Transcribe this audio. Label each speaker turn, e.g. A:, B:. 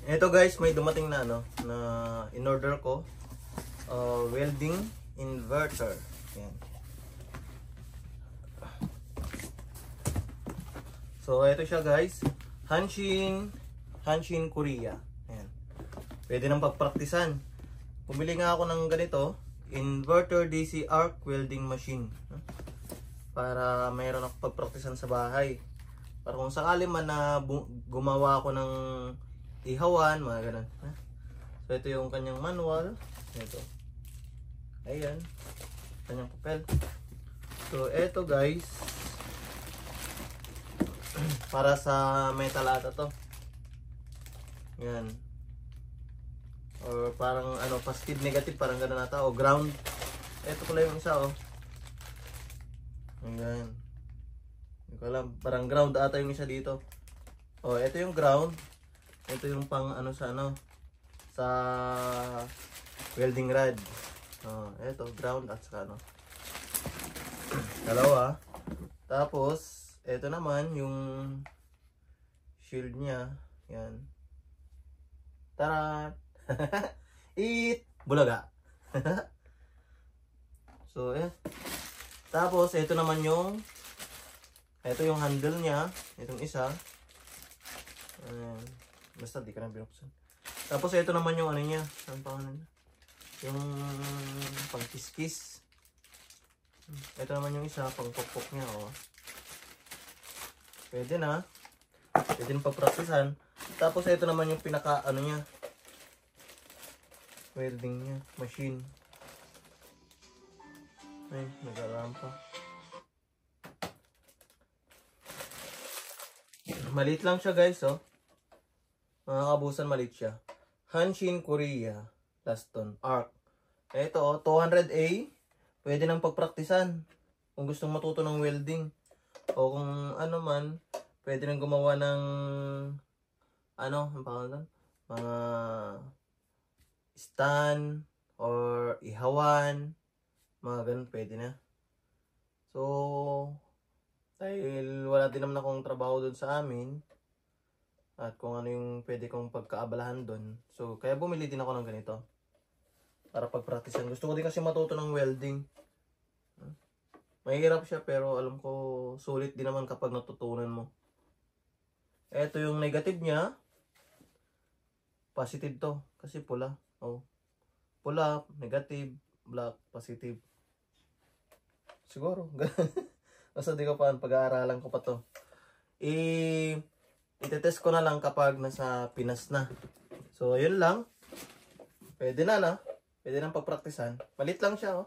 A: Ito guys, may dumating na na in-order ko. Welding inverter. Yan. So, ito siya guys. Hanshin Korea. Ayan. Pwede nang pagpraktisan. Pumili nga ako ng ganito. Inverter DC arc welding machine. Para mayroon ako pagpraktisan sa bahay. Para kung sakali man na gumawa ako ng ihawan, mga ganun. So, ito yung kanyang manual. Ito. Ayan. Kanyang papel. So, ito guys. Para sa metal ata to. Yan. Or parang positive, negative, parang gano'n ata. O ground. Ito pala yung isa Ayan. Hindi ko alam. Parang ground ata yung isa dito. O, ito yung ground. Ito yung pang sa welding rod. Ito ground at saka dalawa. Tapos ito naman yung shield niya. Yan. Tara. Bulaga. So tapos ito naman yung handle niya. Itong isa. Basta di ka na binuksan. Tapos ito naman yung niya. Saan pa yung pang-kiss-kiss. Ito naman yung isa, pang-pok-pok niya. Pwede na. Pwede na pag-practicean. Tapos ito naman yung pinaka niya. Welding niya. Machine. Ay, nag-arampa. Maliit lang siya guys, Mga kabusan, maliit siya. Hanshin Korea. Laston. Arc. Ito, 200A. Pwede nang pagpraktisan. Kung gustong matuto ng welding. O kung man, pwede nang gumawa ng ang pangalan? Mga stand or ihawan. Mga ganun, pwede na. So, dahil wala din naman akong trabaho doon sa amin. At kung ano yung pwede kong pagkaabalahan doon. So, kaya bumili din ako ng ganito. Para pagpraktisan. Gusto ko din kasi matuto ng welding. Mahirap siya pero alam ko sulit din naman kapag natutunan mo. Ito yung negative niya. Positive to. Kasi pula. Pula, negative, black, positive. Siguro. Basta di ko pa pag-aaralan ko pa to. Itetest ko na lang kapag nasa Pinas na. So, yun lang. Pwede na. Pwede nang pagpraktisan. Malit lang siya,